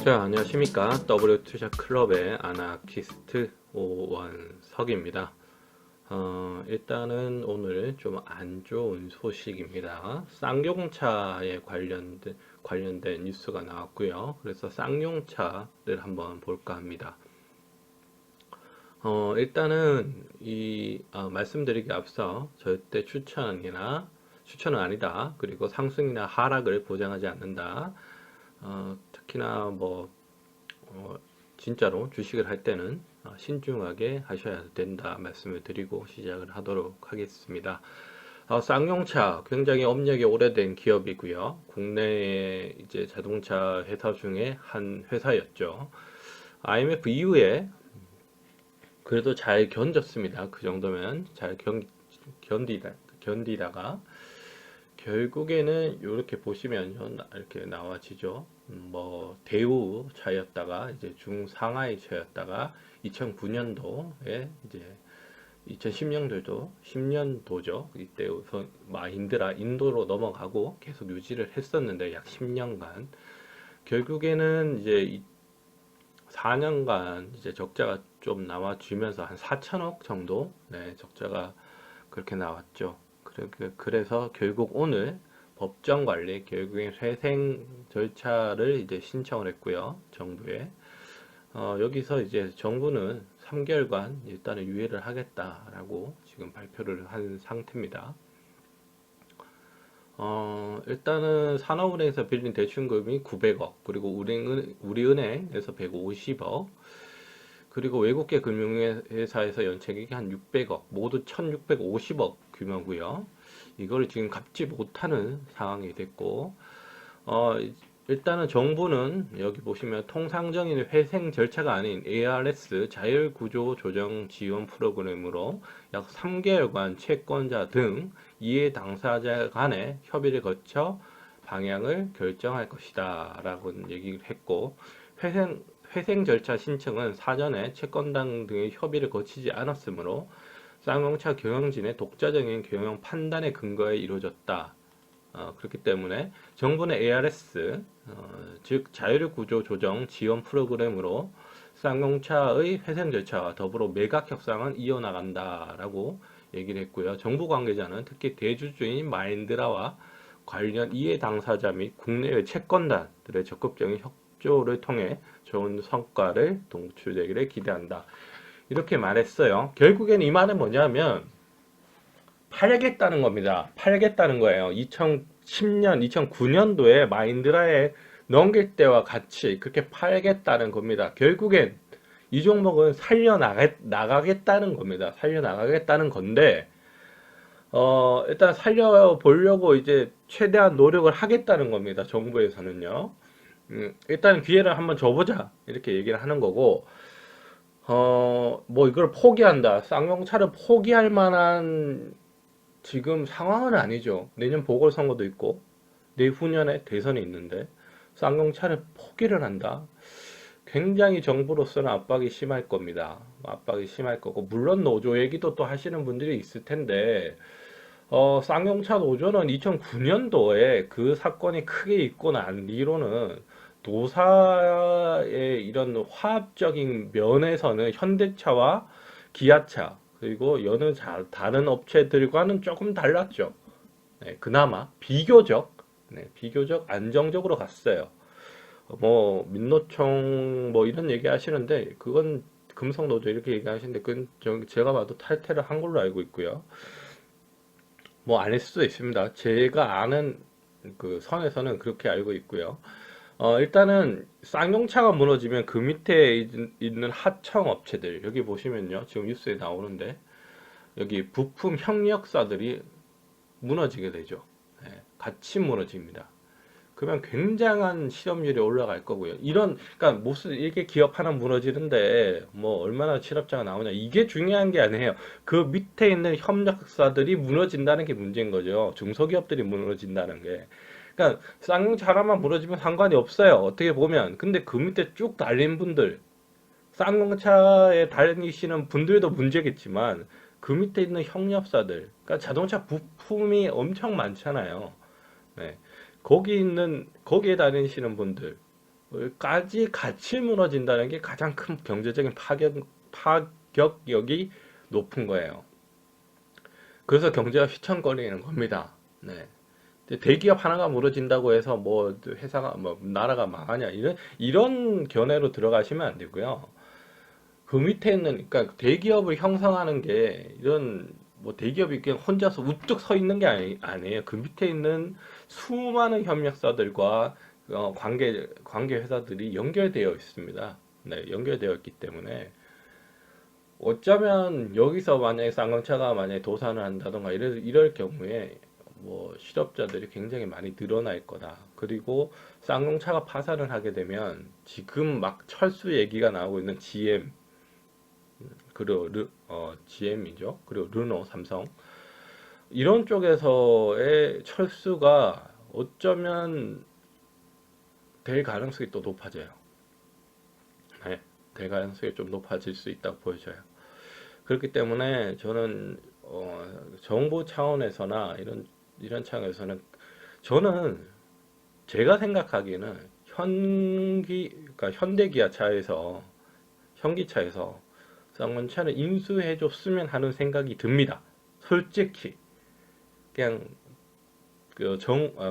자, 안녕하십니까. W투자 클럽의 아나키스트 오원석입니다. 일단은 오늘 좀 안 좋은 소식입니다. 쌍용차에 관련된 뉴스가 나왔고요. 그래서 쌍용차를 한번 볼까 합니다. 일단은 말씀드리기 앞서 절대 추천은 아니다. 그리고 상승이나 하락을 보장하지 않는다. 특히나 진짜로 주식을 할 때는 신중하게 하셔야 된다 말씀을 드리고 시작을 하도록 하겠습니다. 쌍용차 굉장히 업력이 오래된 기업이고요. 국내의 이제 자동차 회사 중에 한 회사였죠. IMF 이후에 그래도 잘 견뎠습니다. 그 정도면 잘 견디다가 결국에는 이렇게 보시면 이렇게 나와지죠. 대우 차였다가 이제 중상하이 차였다가 2009년도에 이제 10년도죠. 이때 우선 마힌드라 인도로 넘어가고 계속 유지를 했었는데 약 10년간 결국에는 이제 4년간 이제 적자가 좀 나와주면서 한 4천억 정도 적자가 그렇게 나왔죠. 그래서 결국 오늘 법정 관리 결국엔 회생 절차를 이제 신청을 했고요. 정부에. 여기서 이제 정부는 3개월간 일단은 유예를 하겠다라고 지금 발표를 한 상태입니다. 일단은 산업은행에서 빌린 대출금이 900억, 그리고 우리은행에서 150억, 그리고 외국계 금융회사에서 연체액이 한 600억, 모두 1650억 규모고요. 이걸 지금 갚지 못하는 상황이 됐고, 일단은 정부는 여기 보시면 통상적인 회생 절차가 아닌 ARS 자율구조 조정 지원 프로그램으로 약 3개월간 채권자 등 이해 당사자 간의 협의를 거쳐 방향을 결정할 것이다 라고 얘기를 했고, 회생 절차 신청은 사전에 채권당 등의 협의를 거치지 않았으므로 쌍용차 경영진의 독자적인 경영 판단에 근거해 이루어졌다. 그렇기 때문에 정부는 ARS, 즉 자율구조 조정 지원 프로그램으로 쌍용차의 회생 절차와 더불어 매각 협상은 이어나간다라고 얘기를 했고요. 정부 관계자는 특히 대주주인 마힌드라와 관련 이해 당사자 및 국내외 채권단들의 적극적인 협조를 통해 좋은 성과를 동출되기를 기대한다. 이렇게 말했어요. 결국엔 이 말은 뭐냐면 팔겠다는 겁니다. 팔겠다는 거예요. 2010년, 2009년도에 마힌드라에 넘길 때와 같이 그렇게 팔겠다는 겁니다. 결국엔 이 종목은 살려나가겠다는 겁니다. 살려나가겠다는 건데, 일단 살려보려고 이제 최대한 노력을 하겠다는 겁니다. 정부에서는요. 일단 기회를 한번 줘보자. 이렇게 얘기를 하는 거고, 이걸 포기한다. 쌍용차를 포기할 만한 지금 상황은 아니죠. 내년 보궐선거도 있고 내후년에 대선이 있는데 쌍용차를 포기를 한다. 굉장히 정부로서는 압박이 심할 겁니다. 압박이 심할 거고 물론 노조 얘기도 또 하시는 분들이 있을 텐데 쌍용차 노조는 2009년도에 그 사건이 크게 있고 난 뒤로는 노사의 이런 화합적인 면에서는 현대차와 기아차 그리고 여느 다른 업체들과는 조금 달랐죠. 네, 그나마 비교적 안정적으로 갔어요. 민노총 이런 얘기 하시는데 그건 금속노조 이렇게 얘기하시는데 그건 제가 봐도 탈퇴를 한 걸로 알고 있고요. 아닐 수도 있습니다. 제가 아는 그 선에서는 그렇게 알고 있고요. 일단은 쌍용차가 무너지면 그 밑에 있는 하청 업체들 여기 보시면요. 지금 뉴스에 나오는데 여기 부품 협력사들이 무너지게 되죠. 네, 같이 무너집니다. 그러면 굉장한 실업률이 올라갈 거고요. 그러니까 무슨 이게 기업 하나 무너지는데 얼마나 실업자가 나오냐 이게 중요한 게 아니에요. 그 밑에 있는 협력사들이 무너진다는 게 문제인 거죠. 중소기업들이 무너진다는 게. 그러니까 쌍용차 하나만 무너지면 상관이 없어요. 어떻게 보면. 근데 그 밑에 쭉 달린 분들, 쌍용차에 다니시는 분들도 문제겠지만 그 밑에 있는 협력사들, 그러니까 자동차 부품이 엄청 많잖아요. 네. 거기에 다니시는 분들, 까지 같이 무너진다는 게 가장 큰 경제적인 파격력이 높은 거예요. 그래서 경제가 휘청거리는 겁니다. 네. 대기업 하나가 무너진다고 해서 뭐 회사가 뭐 나라가 망하냐 이런 견해로 들어가시면 안 되고요. 그 밑에 있는 그러니까 대기업을 형성하는 게 이런 뭐 대기업이 그냥 혼자서 우뚝 서 있는 게 아니에요. 그 밑에 있는 수많은 협력사들과 관계 회사들이 연결되어 있습니다. 네, 연결되어 있기 때문에 어쩌면 여기서 만약에 쌍용차가 만약에 도산을 한다던가 이럴 경우에 뭐 실업자들이 굉장히 많이 늘어날 거다. 그리고 쌍용차가 파산을 하게 되면 지금 막 철수 얘기가 나오고 있는 GM 그리고 GM이죠. 그리고 르노, 삼성 이런 쪽에서의 철수가 어쩌면 될 가능성이 또 높아져요. 네, 될 가능성이 좀 높아질 수 있다고 보여져요. 그렇기 때문에 저는 정부 차원에서나 이런 차원에서는 저는 제가 생각하기에는 그러니까 현대기아차에서 현기차에서 쌍용차를 인수해줬으면 하는 생각이 듭니다. 솔직히 그냥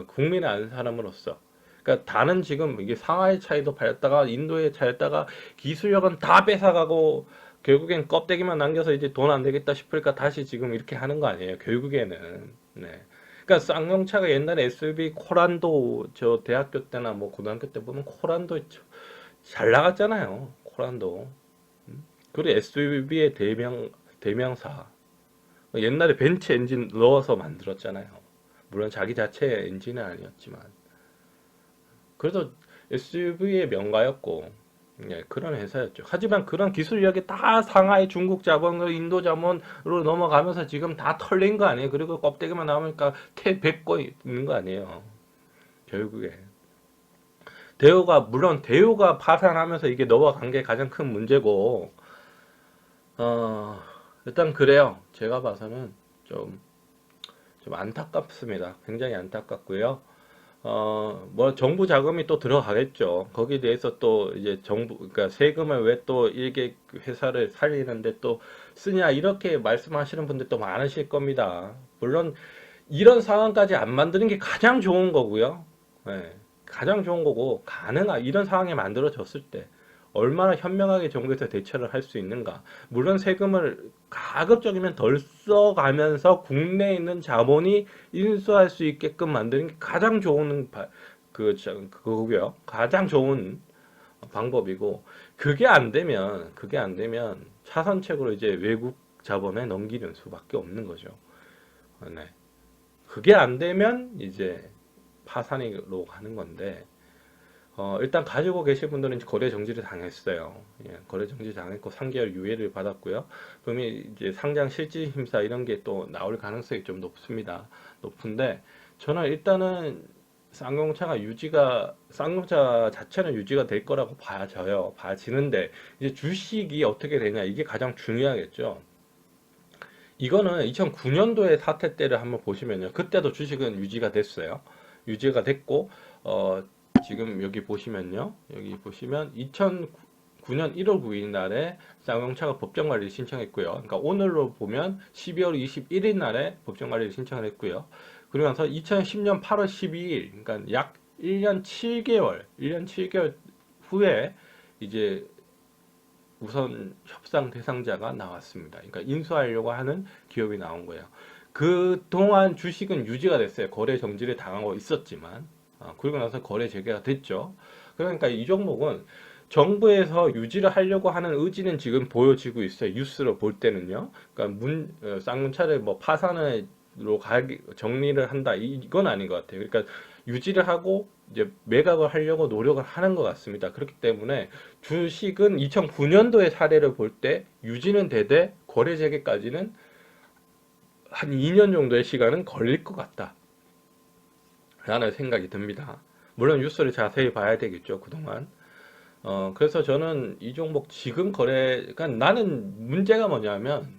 국민을 아는 사람으로서. 그러니까 다른 지금 이게 상하이 차이도 팔렸다가 인도의 차였다가 기술력은 다 뺏어가고 결국엔 껍데기만 남겨서 이제 돈 안 되겠다 싶으니까 다시 지금 이렇게 하는 거 아니에요. 결국에는. 네. 그러니까 쌍용차가 옛날에 SUV 코란도 저 대학교 때나 뭐 고등학교 때 보면 코란도 잘 나갔잖아요. 코란도. 그리고 SUV의 대명사. 옛날에 벤츠 엔진 넣어서 만들었잖아요. 물론 자기 자체의 엔진은 아니었지만. 그래서 SUV의 명가였고, 예, 그런 회사였죠. 하지만 그런 기술력이 다 상하이 중국 자본, 인도 자본으로 넘어가면서 지금 다 털린 거 아니에요. 그리고 껍데기만 남으니까 뱉고 있는 거 아니에요. 결국에. 물론 대우가 파산하면서 이게 넘어간 게 가장 큰 문제고, 일단 그래요. 제가 봐서는 좀 안타깝습니다. 굉장히 안타깝고요. 뭐 정부 자금이 또 들어가겠죠. 거기에 대해서 또 이제 그러니까 세금을 왜 또 일개 회사를 살리는데 또 쓰냐 이렇게 말씀하시는 분들도 많으실 겁니다. 물론 이런 상황까지 안 만드는 게 가장 좋은 거고요. 네, 가장 좋은 거고 이런 상황이 만들어졌을 때 얼마나 현명하게 정부에서 대처를 할 수 있는가. 물론 세금을 가급적이면 덜 써가면서 국내에 있는 자본이 인수할 수 있게끔 만드는 게 가장 좋은 그거고요. 가장 좋은 방법이고 그게 안 되면 차선책으로 이제 외국 자본에 넘기는 수밖에 없는 거죠. 네. 그게 안 되면 이제 파산으로 가는 건데 일단 가지고 계신 분들은 이제 거래 정지를 당했어요. 예, 거래 정지 당했고 3개월 유예를 받았고요. 그러면 이제 상장 실질 심사 이런 게 또 나올 가능성이 좀 높은데 저는 일단은 쌍용차 자체는 유지가 될 거라고 봐지는데 이제 주식이 어떻게 되냐 이게 가장 중요하겠죠. 이거는 2009년도의 사태 때를 한번 보시면요. 그때도 주식은 유지가 됐어요. 유지가 됐고 지금 여기 보시면 2009년 1월 9일 날에 쌍용차가 법정 관리를 신청했고요. 그러니까 오늘로 보면 12월 21일 날에 법정 관리를 신청을 했고요. 그리고 나서 2010년 8월 12일, 그러니까 약 1년 7개월 후에 이제 우선 협상 대상자가 나왔습니다. 그러니까 인수하려고 하는 기업이 나온 거예요. 그동안 주식은 유지가 됐어요. 거래 정지를 당하고 있었지만. 그리고 나서 거래 재개가 됐죠. 그러니까 이 종목은 정부에서 유지를 하려고 하는 의지는 지금 보여지고 있어요. 뉴스로 볼 때는요. 그러니까 쌍용차를 뭐 파산으로 정리를 한다. 이건 아닌 것 같아요. 그러니까 유지를 하고 이제 매각을 하려고 노력을 하는 것 같습니다. 그렇기 때문에 주식은 2009년도의 사례를 볼 때 유지는 되되 거래 재개까지는 한 2년 정도의 시간은 걸릴 것 같다. 라는 생각이 듭니다. 물론 뉴스를 자세히 봐야 되겠죠, 그동안. 그래서 저는 이 종목 지금 그러니까 나는 문제가 뭐냐면,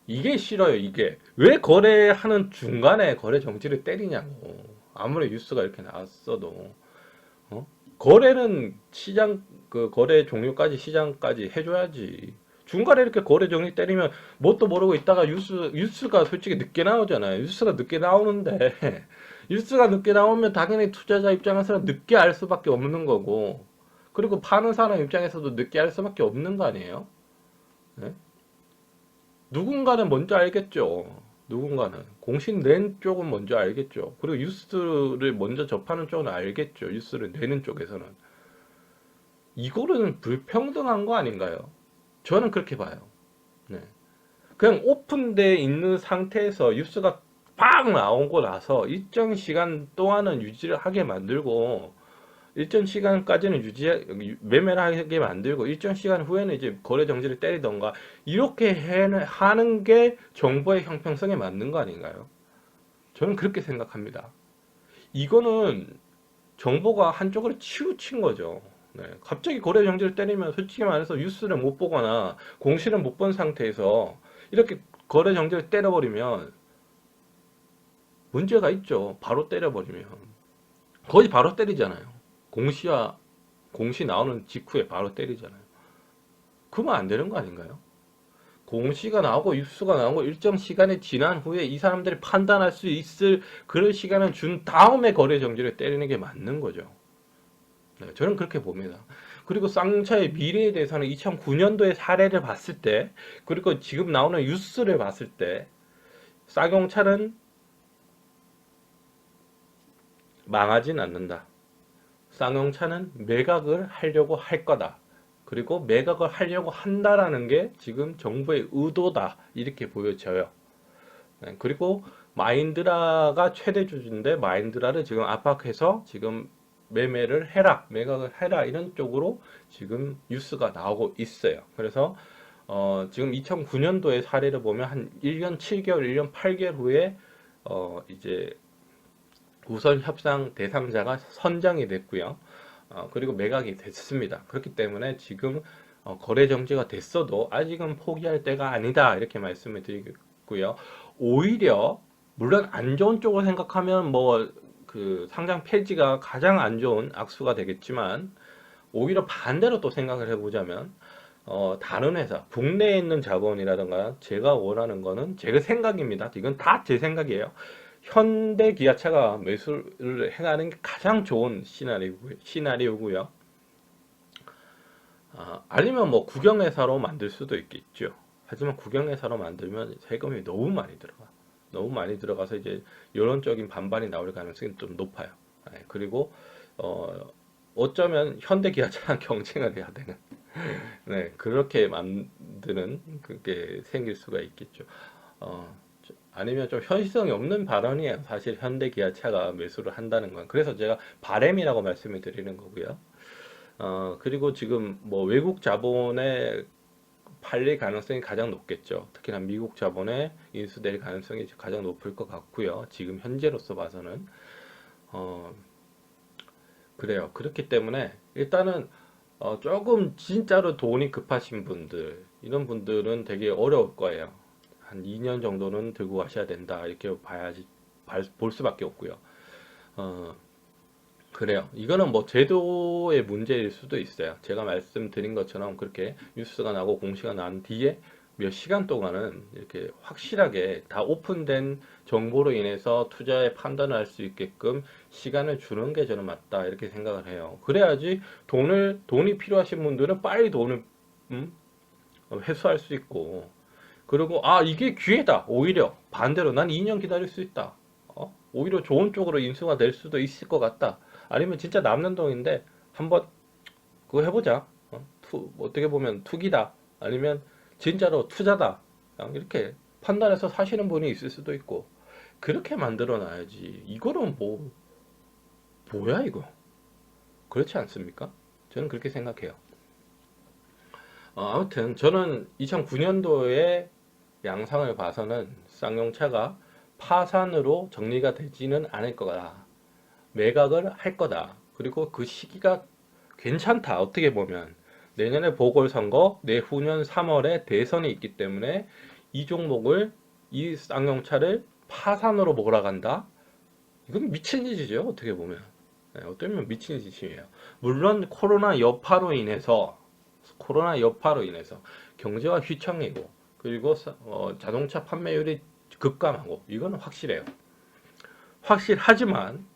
이게 싫어요, 이게. 왜 거래하는 중간에 거래 정지를 때리냐고. 아무리 뉴스가 이렇게 나왔어도. 어? 거래는 시장 그 거래 종료까지 시장까지 해줘야지. 중간에 이렇게 거래 정리 때리면 뭣도 모르고 있다가 뉴스가 솔직히 늦게 나오잖아요. 뉴스가 늦게 나오는데 뉴스가 늦게 나오면 당연히 투자자 입장에서는 늦게 알 수밖에 없는 거고, 그리고 파는 사람 입장에서도 늦게 알 수밖에 없는 거 아니에요? 네? 누군가는 먼저 알겠죠. 누군가는 공신 낸 쪽은 먼저 알겠죠. 그리고 뉴스를 먼저 접하는 쪽은 알겠죠. 뉴스를 내는 쪽에서는. 이거는 불평등한 거 아닌가요? 저는 그렇게 봐요. 네. 그냥 오픈돼 있는 상태에서 뉴스가 팍 나오고 나서 일정 시간 동안은 유지를 하게 만들고, 일정 시간까지는 매매를 하게 만들고, 일정 시간 후에는 이제 거래 정지를 때리던가, 이렇게 하는 게 정보의 형평성에 맞는 거 아닌가요? 저는 그렇게 생각합니다. 이거는 정보가 한쪽으로 치우친 거죠. 네. 갑자기 거래 정지를 때리면 솔직히 말해서 뉴스를 못 보거나 공시를 못 본 상태에서 이렇게 거래 정지를 때려버리면 문제가 있죠. 바로 때려버리면. 거의 바로 때리잖아요. 공시 나오는 직후에 바로 때리잖아요. 그러면 안 되는 거 아닌가요? 공시가 나오고 뉴스가 나오고 일정 시간이 지난 후에 이 사람들이 판단할 수 있을 그런 시간을 준 다음에 거래 정지를 때리는 게 맞는 거죠. 네, 저는 그렇게 봅니다. 그리고 쌍용차의 미래에 대해서는 2009년도의 사례를 봤을 때, 그리고 지금 나오는 뉴스를 봤을 때, 쌍용차는 망하진 않는다. 쌍용차는 매각을 하려고 할 거다. 그리고 매각을 하려고 한다라는 게 지금 정부의 의도다. 이렇게 보여져요. 네, 그리고 마인드라가 최대 주주인데 마인드라를 지금 압박해서 지금 매매를 해라, 매각을 해라 이런 쪽으로 지금 뉴스가 나오고 있어요. 그래서 지금 2009년도의 사례를 보면 한 1년 7개월, 1년 8개월 후에 이제 우선 협상 대상자가 선정이 됐고요. 그리고 매각이 됐습니다. 그렇기 때문에 지금 거래 정지가 됐어도 아직은 포기할 때가 아니다 이렇게 말씀을 드리고요. 오히려 물론 안 좋은 쪽을 생각하면 뭐 그 상장 폐지가 가장 안 좋은 악수가 되겠지만, 오히려 반대로 또 생각을 해보자면 다른 회사 국내에 있는 자본이라든가, 제가 원하는 거는 제 생각입니다. 이건 다 제 생각이에요. 현대 기아차가 매수를 해가는 게 가장 좋은 시나리오고요. 아니면 뭐 국영회사로 만들 수도 있겠죠. 하지만 국영회사로 만들면 세금이 너무 많이 들어가. 너무 많이 들어가서 이제 여론적인 반발이 나올 가능성이 좀 높아요. 네, 그리고 어쩌면 현대 기아차랑 경쟁을 해야 되는, 네, 그렇게 만드는 그게 생길 수가 있겠죠. 아니면 좀 현실성이 없는 발언이에요. 사실 현대 기아차가 매수를 한다는 건. 그래서 제가 바램이라고 말씀을 드리는 거고요. 그리고 지금 뭐 외국 자본에 팔릴 가능성이 가장 높겠죠. 특히나 미국 자본에 인수될 가능성이 가장 높을 것 같고요. 지금 현재로서 봐서는. 어, 그래요. 그렇기 때문에 일단은 조금 진짜로 돈이 급하신 분들, 이런 분들은 되게 어려울 거예요. 한 2년 정도는 들고 가셔야 된다. 이렇게 볼 수밖에 없고요. 어, 그래요. 이거는 뭐 제도의 문제일 수도 있어요. 제가 말씀드린 것처럼 그렇게 뉴스가 나고 공시가 난 뒤에 몇 시간 동안은 이렇게 확실하게 다 오픈된 정보로 인해서 투자에 판단을 할 수 있게끔 시간을 주는 게 저는 맞다. 이렇게 생각을 해요. 그래야지 돈이 필요하신 분들은 빨리 돈을 음? 회수할 수 있고, 그리고 이게 기회다. 오히려 반대로 난 2년 기다릴 수 있다. 오히려 좋은 쪽으로 인수가 될 수도 있을 것 같다. 아니면 진짜 남는 돈인데 한번 그거 해보자. 어떻게 보면 투기다. 아니면 진짜로 투자다. 그냥 이렇게 판단해서 사시는 분이 있을 수도 있고, 그렇게 만들어 놔야지. 이거는 뭐야 이거? 그렇지 않습니까? 저는 그렇게 생각해요. 아무튼 저는 2009년도에 양상을 봐서는 쌍용차가 파산으로 정리가 되지는 않을 거다. 매각을 할 거다. 그리고 그 시기가 괜찮다. 어떻게 보면 내년에 보궐선거, 내후년 3월에 대선이 있기 때문에 이 쌍용차를 파산으로 몰아간다. 이건 미친 짓이죠. 어떻게 보면. 네, 어쩌면 미친 짓이에요. 물론 코로나 여파로 인해서 경제가 휘청이고 그리고 자동차 판매율이 급감하고 이거는 확실해요. 확실하지만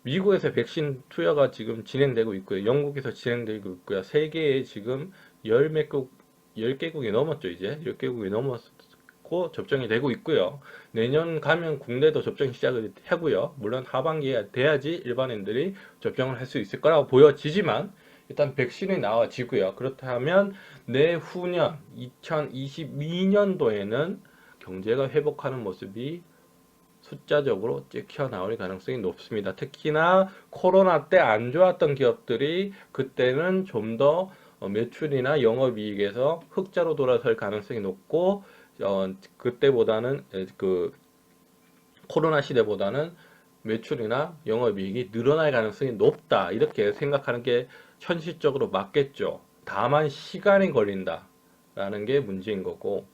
미국에서 백신 투여가 지금 진행되고 있고요. 영국에서 진행되고 있고요. 세계에 지금 열몇 국, 10개국이 넘었죠, 이제. 10개국이 넘었고 접종이 되고 있고요. 내년 가면 국내도 접종 시작을 하고요. 물론 하반기에 돼야지 일반인들이 접종을 할 수 있을 거라고 보여지지만 일단 백신이 나와지고요. 그렇다면 내후년 2022년도에는 경제가 회복하는 모습이 숫자적으로 찍혀 나올 가능성이 높습니다. 특히나 코로나 때 안 좋았던 기업들이 그때는 좀 더 매출이나 영업이익에서 흑자로 돌아설 가능성이 높고 그때보다는 그 코로나 시대보다는 매출이나 영업이익이 늘어날 가능성이 높다 이렇게 생각하는 게 현실적으로 맞겠죠. 다만 시간이 걸린다라는 게 문제인 거고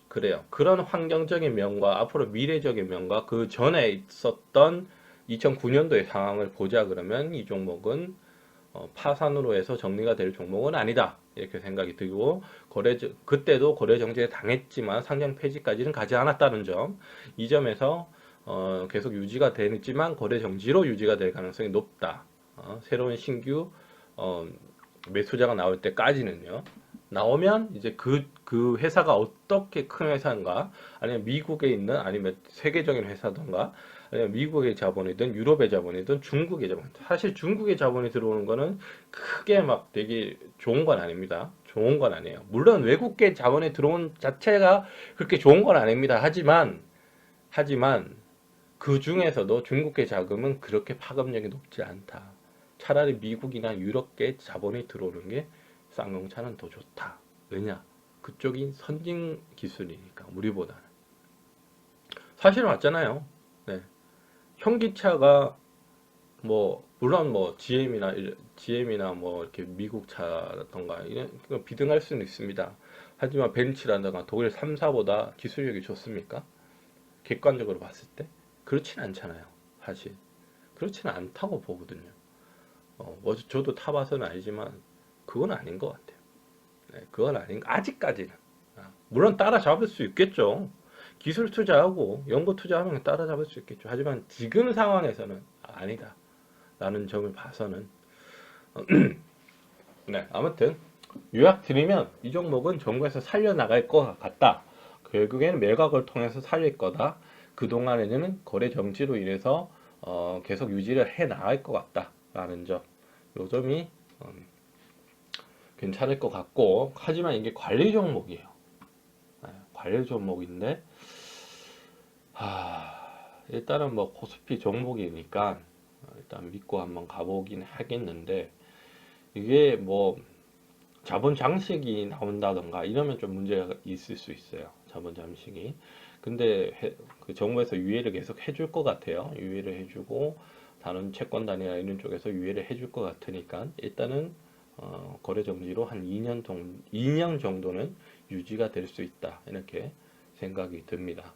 그래요. 그런 환경적인 면과 앞으로 미래적인 면과 그 전에 있었던 2009년도의 상황을 보자 그러면 이 종목은 파산으로 해서 정리가 될 종목은 아니다. 이렇게 생각이 들고 그때도 거래 정지에 당했지만 상장 폐지까지는 가지 않았다는 점. 이 점에서 계속 유지가 되지만 거래 정지로 유지가 될 가능성이 높다. 새로운 신규 매수자가 나올 때까지는요. 나오면 이제 그 회사가 어떻게 큰 회사인가, 아니면 미국에 있는, 아니면 세계적인 회사던가, 아니면 미국의 자본이든, 유럽의 자본이든, 중국의 자본. 사실 중국의 자본이 들어오는 거는 크게 막 되게 좋은 건 아닙니다. 좋은 건 아니에요. 물론 외국계 자본이 들어온 자체가 그렇게 좋은 건 아닙니다. 하지만 그 중에서도 중국계 자금은 그렇게 파급력이 높지 않다. 차라리 미국이나 유럽계 자본이 들어오는 게 쌍용차는 더 좋다. 왜냐? 그쪽이 선진 기술이니까 우리보다는. 사실은 맞잖아요. 네. 현기차가 뭐 물론 뭐 GM이나 뭐 이렇게 미국 차라던가 이런 비등할 수는 있습니다. 하지만 벤츠라든가 독일 3사보다 기술력이 좋습니까? 객관적으로 봤을 때 그렇진 않잖아요. 사실 그렇지는 않다고 보거든요. 뭐 저도 타봐서는 알지만 그건 아닌 것 같아요. 네, 그건 아닌 아직까지는. 물론 따라잡을 수 있겠죠. 기술 투자하고 연구 투자하면 따라잡을 수 있겠죠. 하지만 지금 상황에서는 아니다. 라는 점을 봐서는 네, 아무튼 요약 드리면 이 종목은 정부에서 살려나갈 것 같다. 결국에는 매각을 통해서 살릴 거다. 그동안에는 거래 정지로 인해서 계속 유지를 해 나갈 것 같다. 라는 점. 요 점이 괜찮을 것 같고, 하지만 이게 관리 종목이에요. 관리 종목인데, 일단은 뭐 코스피 종목이니까 일단 믿고 한번 가보긴 하겠는데, 이게 뭐 자본 장식이 나온다던가 이러면 좀 문제가 있을 수 있어요. 자본 장식이. 근데 그 정부에서 유예를 계속 해줄 것 같아요. 유예를 해주고 다른 채권단이나 이런 쪽에서 유예를 해줄 것 같으니까 일단은 거래 정지로 한 2년 정도는 유지가 될 수 있다. 이렇게 생각이 듭니다.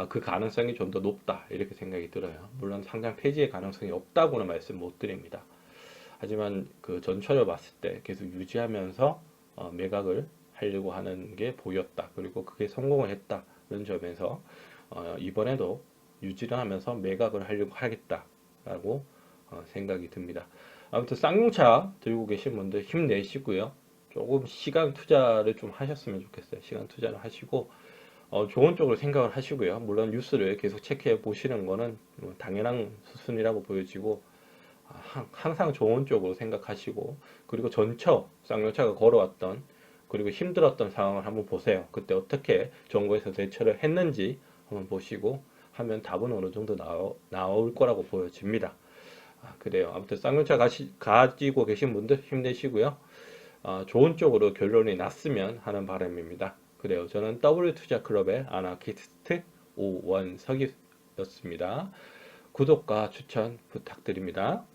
그 가능성이 좀 더 높다. 이렇게 생각이 들어요. 물론 상장 폐지의 가능성이 없다고는 말씀 못 드립니다. 하지만 그 전철을 봤을 때 계속 유지하면서 매각을 하려고 하는 게 보였다. 그리고 그게 성공을 했다는 점에서 이번에도 유지를 하면서 매각을 하려고 하겠다라고 생각이 듭니다. 아무튼 쌍용차 들고 계신 분들 힘내시고요. 조금 시간 투자를 좀 하셨으면 좋겠어요. 시간 투자를 하시고 좋은 쪽으로 생각을 하시고요. 물론 뉴스를 계속 체크해 보시는 거는 당연한 수순이라고 보여지고 항상 좋은 쪽으로 생각하시고, 그리고 쌍용차가 걸어왔던 그리고 힘들었던 상황을 한번 보세요. 그때 어떻게 정부에서 대처를 했는지 한번 보시고 하면 답은 어느 정도 나올 거라고 보여집니다. 그래요. 아무튼 쌍용차 가지고 계신 분들 힘내시고요. 좋은 쪽으로 결론이 났으면 하는 바람입니다. 그래요. 저는 W투자클럽의 아나키스트 오원석이었습니다. 구독과 추천 부탁드립니다.